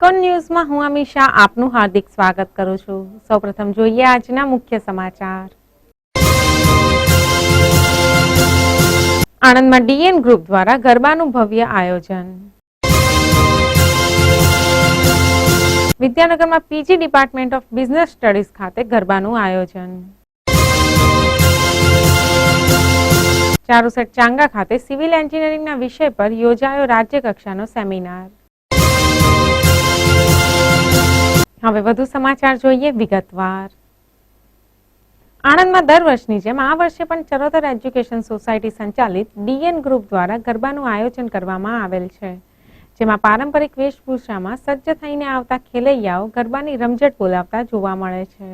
કોન ન્યૂઝમાં હું અમીશા આપનું હાર્દિક સ્વાગત કરું છું। સૌપ્રથમ જોઈએ આજના મુખ્ય સમાચાર। આણંદમાં ડીએન ગ્રુપ દ્વારા ગરબાનું ભવ્ય આયોજન। વિદ્યાનગરમાં PG department of business studies ખાતે ગરબાનું આયોજન। ચારુસેટ ચાંગા ખાતે સિવિલ એન્જિનિયરિંગના વિષય પર યોજાયો રાજ્ય કક્ષાનો સેમિનાર। હવે વધુ સમાચાર જોઈએ વિગતવાર। આણંદમાં દર વર્ષની જેમ આ વર્ષે પણ ચરોતર એજ્યુકેશન સોસાયટી સંચાલિત ડીએન ગ્રુપ દ્વારા ગરબાનું આયોજન કરવામાં આવેલ છે, જેમાં પારંપરિક વેશભૂષામાં સજ્જ થઈને આવતા ખેલૈયાઓ ગરબાની રમઝટ બોલાવતા જોવા મળે છે।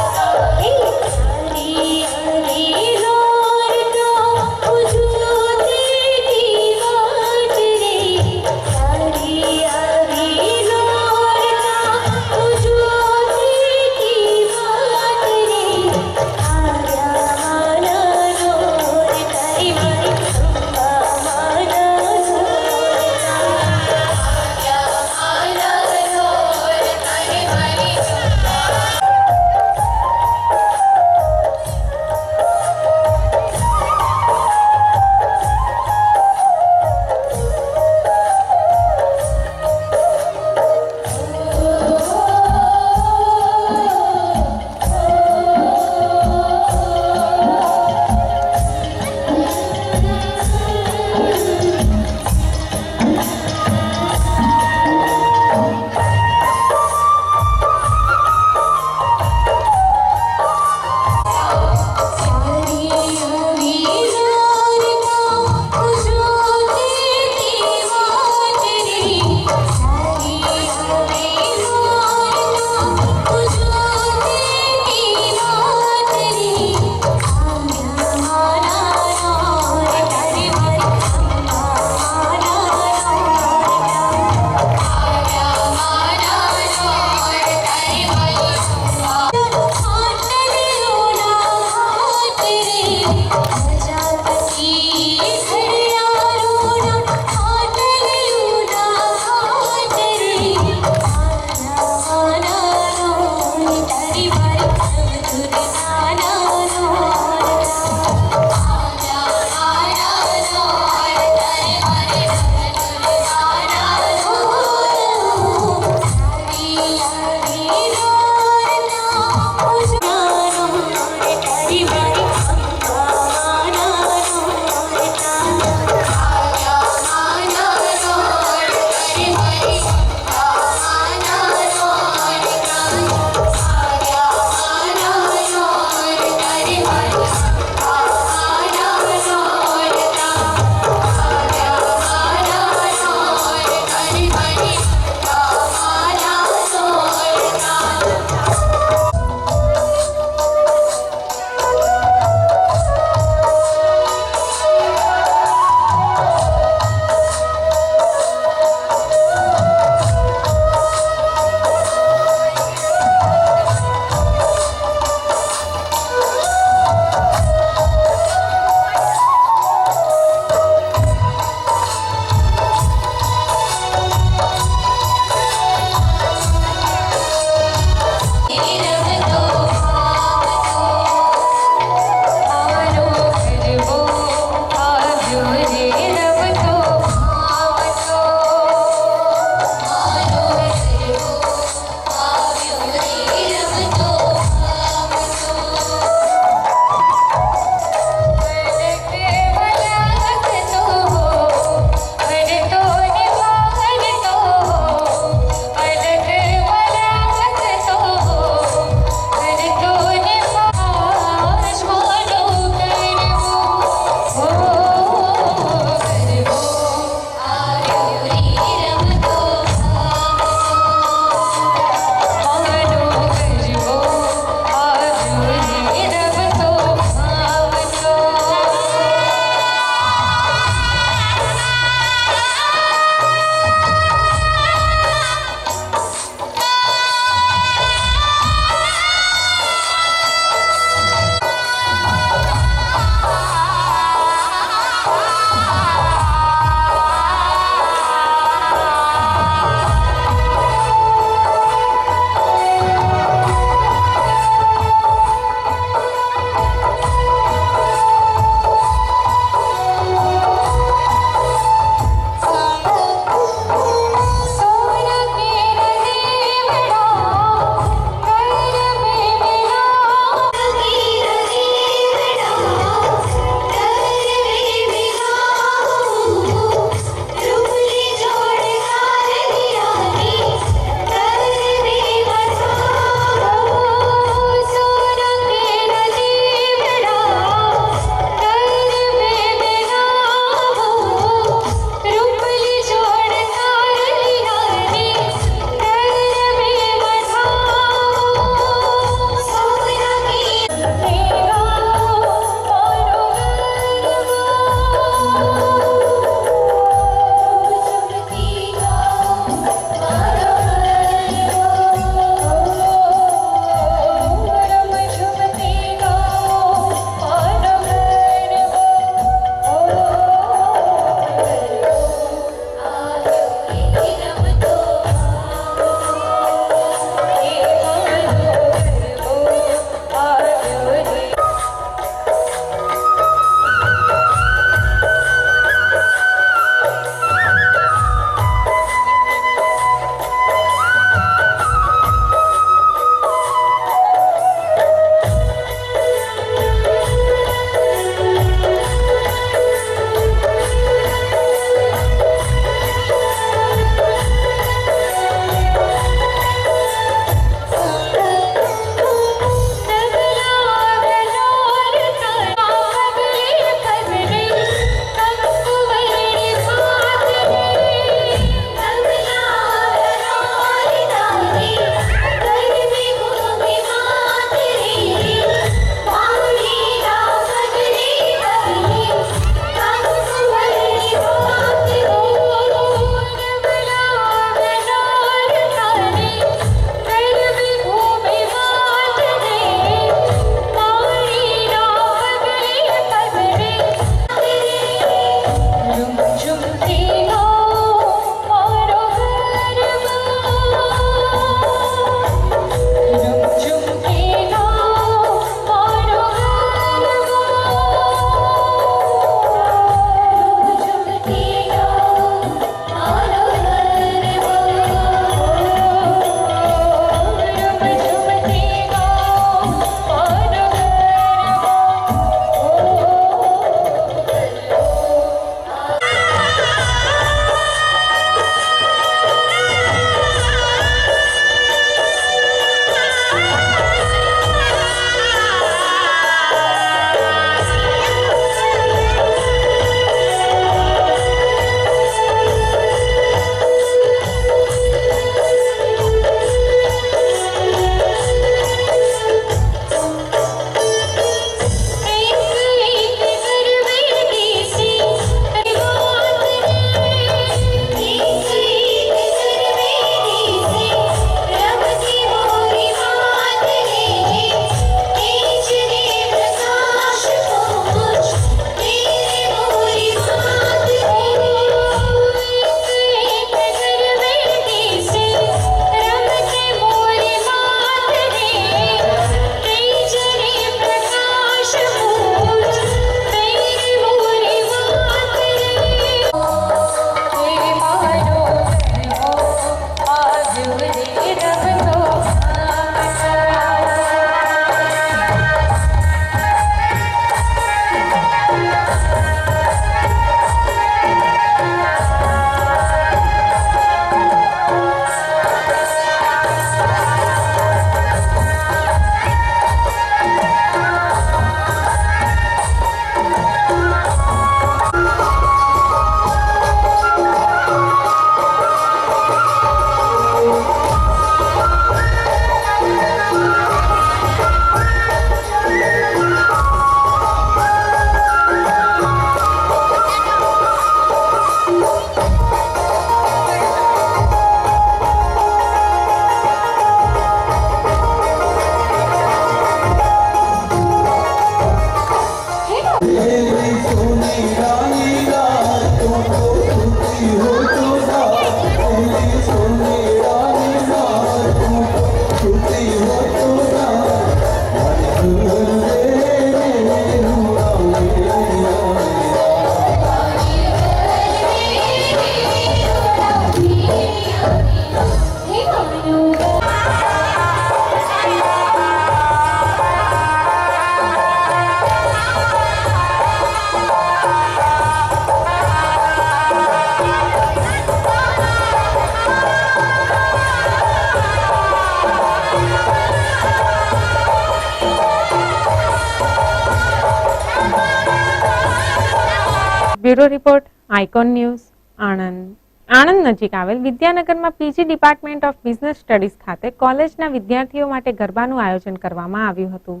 Bureau report, icon news, Anand. Anand નજીક આવેલ વિદ્યાનગરમાં PG department of business studies ખાતે કોલેજના વિદ્યાર્થીઓ માટે ગરબાનું આયોજન કરવામાં આવ્યું હતું.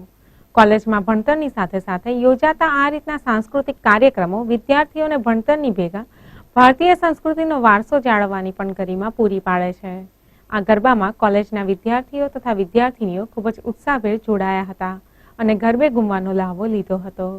કોલેજમાં ભણતરની સાથે સાથે યોજાતા આ રીતના સાંસ્કૃતિક કાર્યક્રમો વિદ્યાર્થીઓને ભણતરની ભેગા ભારતીય સંસ્કૃતિનો વારસો જાળવવાની પણ ગરિમા પૂરી પાડે છે. આ ગરબામાં કોલેજના વિદ્યાર્થીઓ તથા વિદ્યાર્થીનીઓ ખૂબ જ ઉત્સાહભેર જોડાયા હતા અને ગરબે ઘૂમવાનો લાહવો લીધો હતો.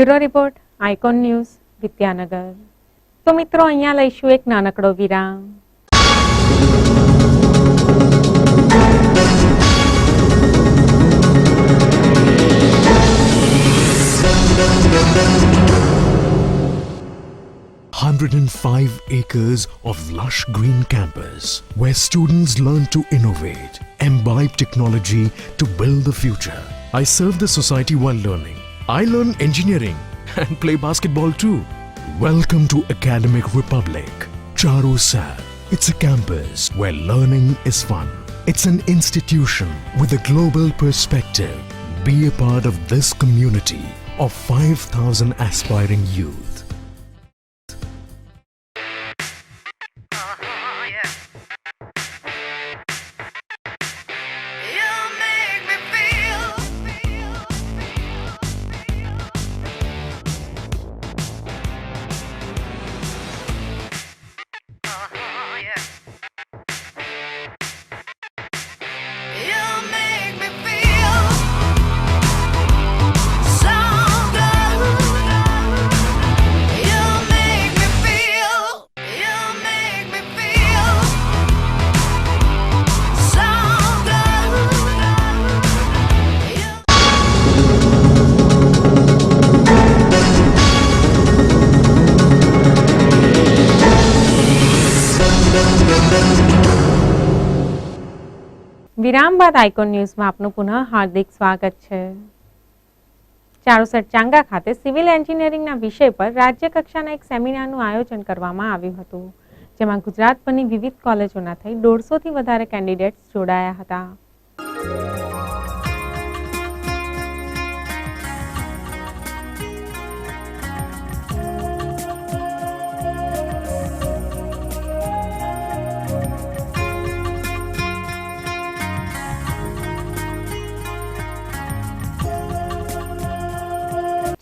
Bureau report icon news Vidyanagar. તો મિત્રો અહીંયા લઈશું એક નાનકડો વિરામ. "105 acres of lush green campus where students learn to innovate, imbibe technology to build the future. I serve the society while learning. I learn engineering and play basketball too. Welcome to Academic Republic. Charu Sar. It's a campus where learning is fun. It's an institution with a global perspective. Be a part of this community of 5,000 aspiring youth. વિરામ બાદ icon ન્યૂઝમાં આપનું પુનઃ હાર્દિક સ્વાગત છે. ચારુસેટ ચાંગા ખાતે civil એન્જિનિયરિંગના વિષય પર રાજ્ય કક્ષાના એક સેમિનારનું આયોજન કરવામાં આવ્યું હતું, જેમાં ગુજરાતભરની વિવિધ કોલેજોના થઈ 150થી વધારે કેન્ડિડેટ્સ જોડાયા હતા.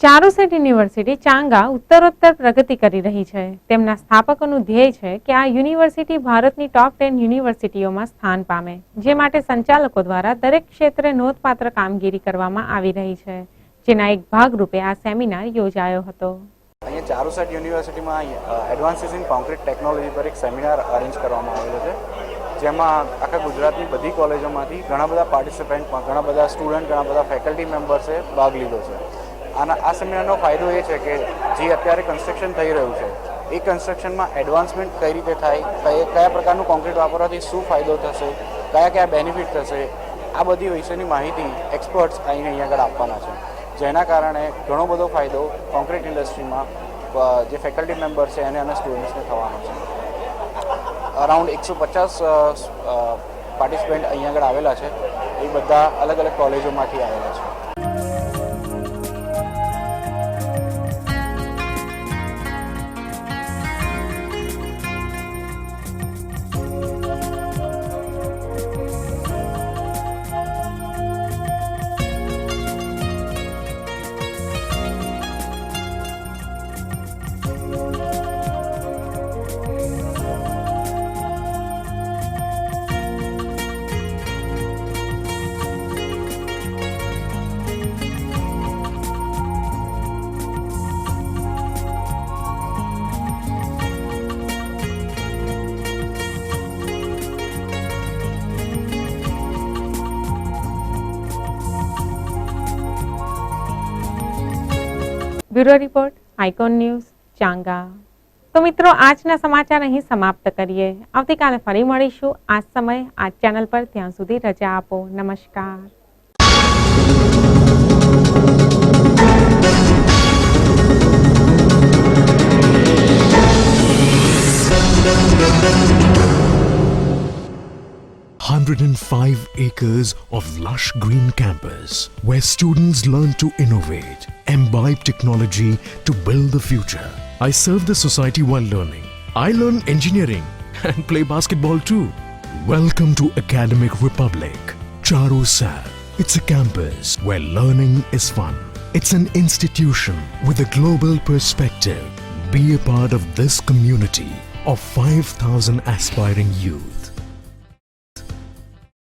ચારુસેટ યુનિવર્સિટી ચાંગા ઉત્તરોત્તર પ્રગતિ કરી રહી છે. તેમના સ્થાપકોનું ધ્યેય છે કે આ યુનિવર્સિટી ભારતની ટોપ 10 યુનિવર્સિટીઓમાં સ્થાન પામે, જે માટે સંચાલકો દ્વારા દરેક ક્ષેત્રે નોંધપાત્ર કામગીરી કરવામાં આવી રહી છે, જેના એક ભાગરૂપે આ સેમિનાર યોજાયો હતો. અહીંયા ચારુસેટ યુનિવર્સિટીમાં એડવાન્સીસ ઇન કોન્ક્રીટ ટેકનોલોજી પર એક સેમિનાર અરેન્જ કરવામાં આવેલો છે, જેમાં આખા ગુજરાતની બધી કોલેજોમાંથી ઘણા બધા પાર્ટિસિપન્ટમાં ઘણા બધા સ્ટુડન્ટ, ઘણા બધા ફેકલ્ટી મેમ્બર્સે ભાગ લીધો છે. આ સેમિનારનો ફાયદો એ છે કે જે અત્યારે કન્સ્ટ્રક્શન થઈ રહ્યું છે એ કન્સ્ટ્રક્શનમાં એડવાન્સમેન્ટ કઈ રીતે થાય, કયા પ્રકારનું કોન્ક્રીટ વાપરવાથી શું ફાયદો થશે, કયા બેનિફિટ થશે, આ બધી વિશેની માહિતી એક્સપર્ટ્સ અહીંયા આગળ આપવાના છે, જેના કારણે ઘણો બધો ફાયદો કોન્ક્રીટ ઇન્ડસ્ટ્રીમાં જે ફેકલ્ટી મેમ્બર છે એને અને સ્ટુડન્ટ્સને થવાનો છે. અરાઉન્ડ 150 પાર્ટિસિપન્ટ અહીંયા આગળ આવેલા છે, એ બધા અલગ અલગ કોલેજોમાંથી આવેલા છે. Bureau report icon news Changa. તો મિત્રો આજના સમાચાર અહીં સમાપ્ત કરીએ. આવતીકાલે ફરી મળીશું આ સમય આ ચેનલ પર. ત્યાં સુધી રજા આપો. નમસ્કાર. "105 acres of lush green campus where students learn to innovate, imbibe technology to build the future. I serve the society while learning. I learn engineering and play basketball too. Welcome to Academic Republic. Charu Sar. It's a campus where learning is fun. It's an institution with a global perspective. Be a part of this community of 5,000 aspiring youth.